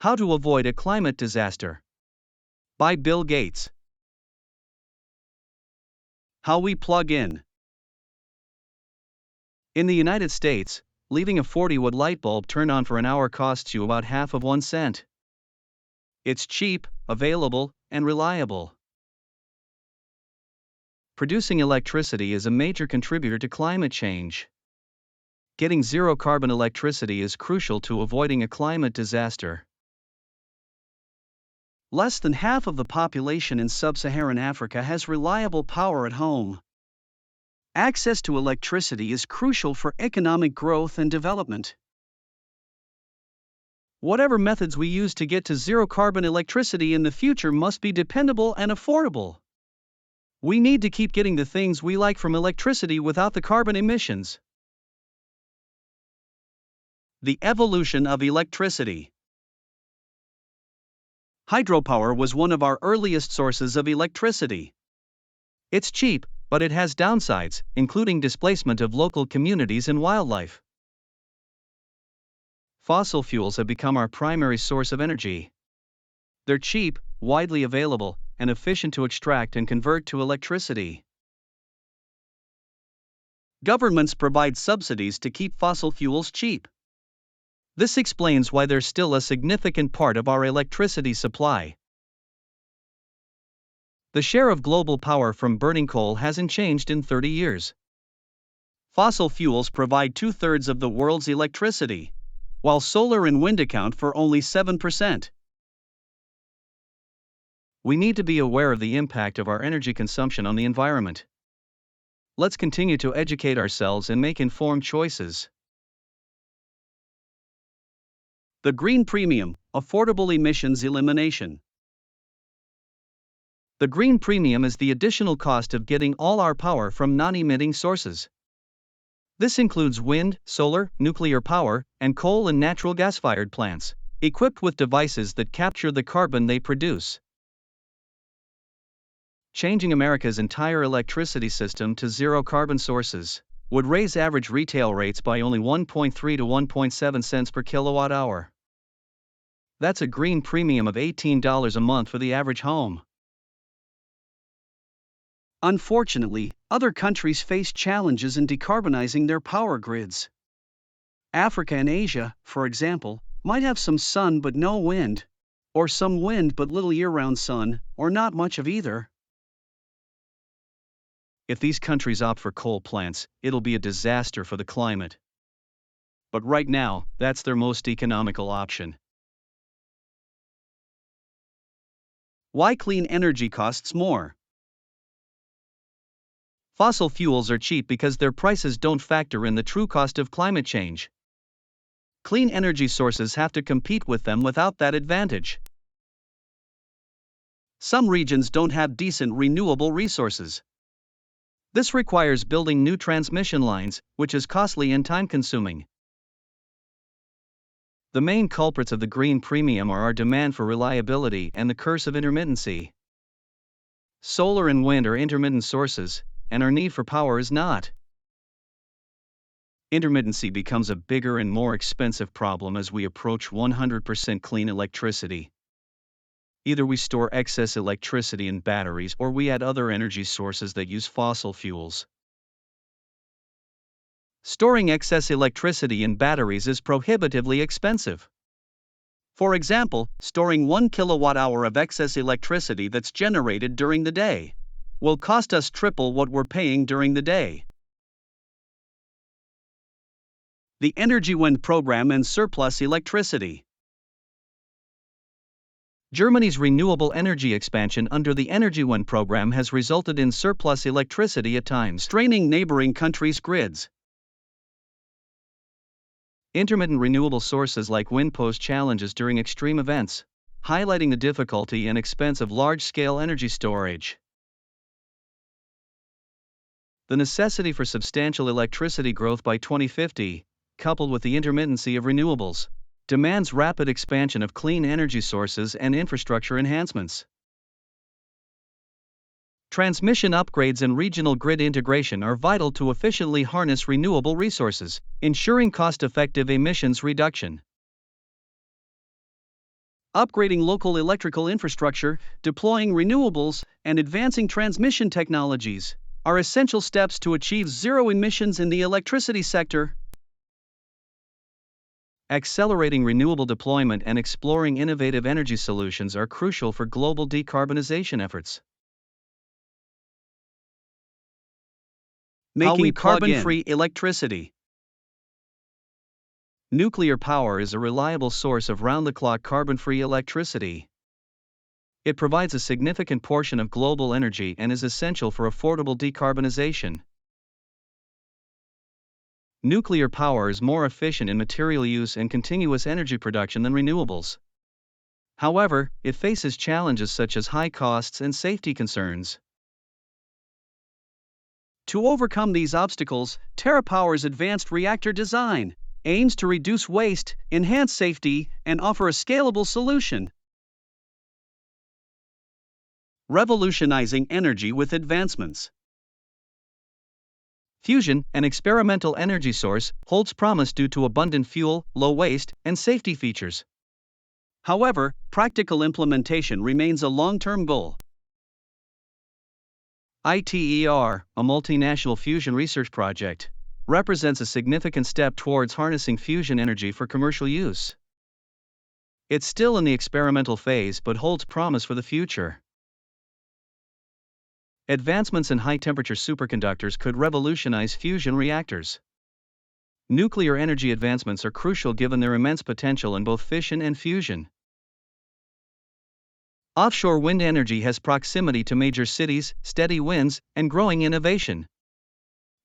How to Avoid a Climate Disaster. By Bill Gates. How we plug in. In the United States, leaving a 40-watt light bulb turned on for an hour costs you about half of 1 cent. It's cheap, available, and reliable. Producing electricity is a major contributor to climate change. Getting zero-carbon electricity is crucial to avoiding a climate disaster. Less than half of the population in sub-Saharan Africa has reliable power at home. Access to electricity is crucial for economic growth and development. Whatever methods we use to get to zero-carbon electricity in the future must be dependable and affordable. We need to keep getting the things we like from electricity without the carbon emissions. The evolution of electricity. Hydropower was one of our earliest sources of electricity. It's cheap, but it has downsides, including displacement of local communities and wildlife. Fossil fuels have become our primary source of energy. They're cheap, widely available, and efficient to extract and convert to electricity. Governments provide subsidies to keep fossil fuels cheap. This explains why they're still a significant part of our electricity supply. The share of global power from burning coal hasn't changed in 30 years. Fossil fuels provide 2/3 of the world's electricity, while solar and wind account for only 7%. We need to be aware of the impact of our energy consumption on the environment. Let's continue to educate ourselves and make informed choices. The Green Premium, Affordable Emissions Elimination. The green premium is the additional cost of getting all our power from non-emitting sources. This includes wind, solar, nuclear power, and coal and natural gas-fired plants, equipped with devices that capture the carbon they produce. Changing America's entire electricity system to zero-carbon sources would raise average retail rates by only 1.3 to 1.7 cents per kilowatt-hour. That's a green premium of $18 a month for the average home. Unfortunately, other countries face challenges in decarbonizing their power grids. Africa and Asia, for example, might have some sun but no wind, or some wind but little year-round sun, or not much of either. If these countries opt for coal plants, it'll be a disaster for the climate. But right now, that's their most economical option. Why clean energy costs more? Fossil fuels are cheap because their prices don't factor in the true cost of climate change. Clean energy sources have to compete with them without that advantage. Some regions don't have decent renewable resources. This requires building new transmission lines, which is costly and time-consuming. The main culprits of the green premium are our demand for reliability and the curse of intermittency. Solar and wind are intermittent sources, and our need for power is not. Intermittency becomes a bigger and more expensive problem as we approach 100% clean electricity. Either we store excess electricity in batteries or we add other energy sources that use fossil fuels. Storing excess electricity in batteries is prohibitively expensive. For example, storing 1 kilowatt-hour of excess electricity that's generated during the day will cost us triple what we're paying during the day. The Energiewende program and surplus electricity. Germany's renewable energy expansion under the Energiewende program has resulted in surplus electricity at times, straining neighboring countries' grids. Intermittent renewable sources like wind pose challenges during extreme events, highlighting the difficulty and expense of large-scale energy storage. The necessity for substantial electricity growth by 2050, coupled with the intermittency of renewables, demands rapid expansion of clean energy sources and infrastructure enhancements. Transmission upgrades and regional grid integration are vital to efficiently harness renewable resources, ensuring cost-effective emissions reduction. Upgrading local electrical infrastructure, deploying renewables, and advancing transmission technologies are essential steps to achieve zero emissions in the electricity sector. Accelerating renewable deployment and exploring innovative energy solutions are crucial for global decarbonization efforts. Making carbon-free electricity. Nuclear power is a reliable source of round-the-clock carbon-free electricity. It provides a significant portion of global energy and is essential for affordable decarbonization. Nuclear power is more efficient in material use and continuous energy production than renewables. However, it faces challenges such as high costs and safety concerns. To overcome these obstacles, TerraPower's advanced reactor design aims to reduce waste, enhance safety, and offer a scalable solution. Revolutionizing energy with advancements. Fusion, an experimental energy source, holds promise due to abundant fuel, low waste, and safety features. However, practical implementation remains a long-term goal. ITER, a multinational fusion research project, represents a significant step towards harnessing fusion energy for commercial use. It's still in the experimental phase but holds promise for the future. Advancements in high-temperature superconductors could revolutionize fusion reactors. Nuclear energy advancements are crucial given their immense potential in both fission and fusion. Offshore wind energy has proximity to major cities, steady winds, and growing innovation.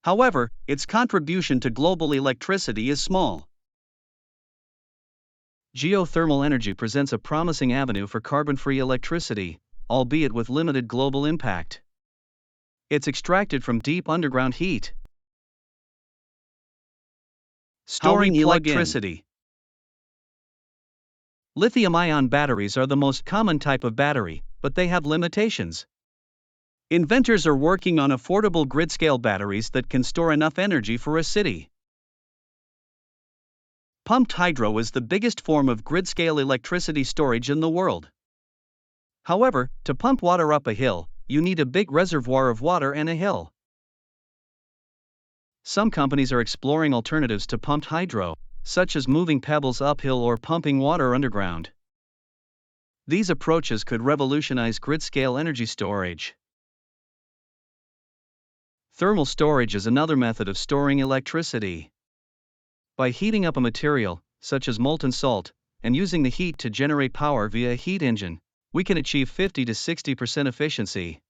However, its contribution to global electricity is small. Geothermal energy presents a promising avenue for carbon-free electricity, albeit with limited global impact. It's extracted from deep underground heat. Storing electricity. Lithium-ion batteries are the most common type of battery, but they have limitations. Inventors are working on affordable grid-scale batteries that can store enough energy for a city. Pumped hydro is the biggest form of grid-scale electricity storage in the world. However, to pump water up a hill, you need a big reservoir of water and a hill. Some companies are exploring alternatives to pumped hydro, such as moving pebbles uphill or pumping water underground. These approaches could revolutionize grid-scale energy storage. Thermal storage is another method of storing electricity. By heating up a material, such as molten salt, and using the heat to generate power via a heat engine, we can achieve 50 to 60% efficiency.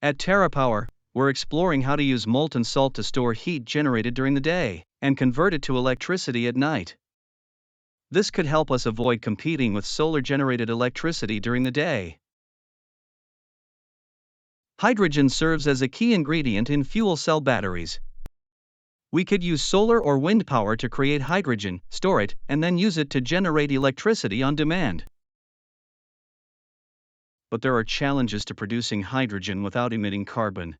At TerraPower, we're exploring how to use molten salt to store heat generated during the day and convert it to electricity at night. This could help us avoid competing with solar-generated electricity during the day. Hydrogen serves as a key ingredient in fuel cell batteries. We could use solar or wind power to create hydrogen, store it, and then use it to generate electricity on demand. But there are challenges to producing hydrogen without emitting carbon.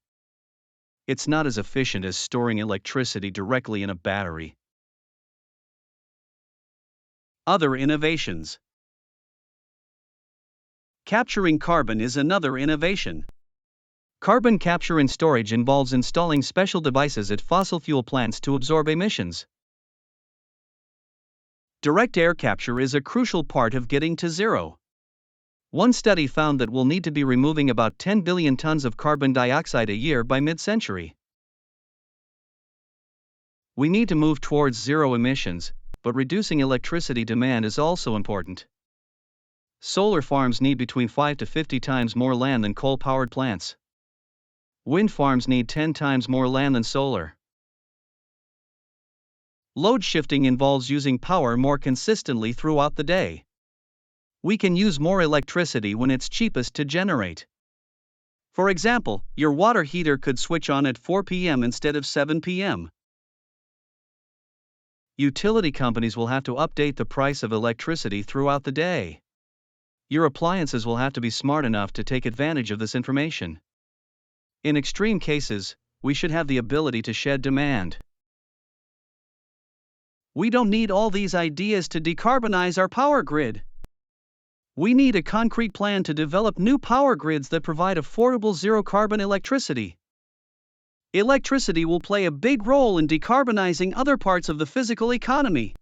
It's not as efficient as storing electricity directly in a battery. Other innovations. Capturing carbon is another innovation. Carbon capture and storage involves installing special devices at fossil fuel plants to absorb emissions. Direct air capture is a crucial part of getting to zero. One study found that we'll need to be removing about 10 billion tons of carbon dioxide a year by mid-century. We need to move towards zero emissions, but reducing electricity demand is also important. Solar farms need between 5 to 50 times more land than coal-powered plants. Wind farms need 10 times more land than solar. Load shifting involves using power more consistently throughout the day. We can use more electricity when it's cheapest to generate. For example, your water heater could switch on at 4 p.m. instead of 7 p.m. Utility companies will have to update the price of electricity throughout the day. Your appliances will have to be smart enough to take advantage of this information. In extreme cases, we should have the ability to shed demand. We don't need all these ideas to decarbonize our power grid. We need a concrete plan to develop new power grids that provide affordable zero-carbon electricity. Electricity will play a big role in decarbonizing other parts of the physical economy.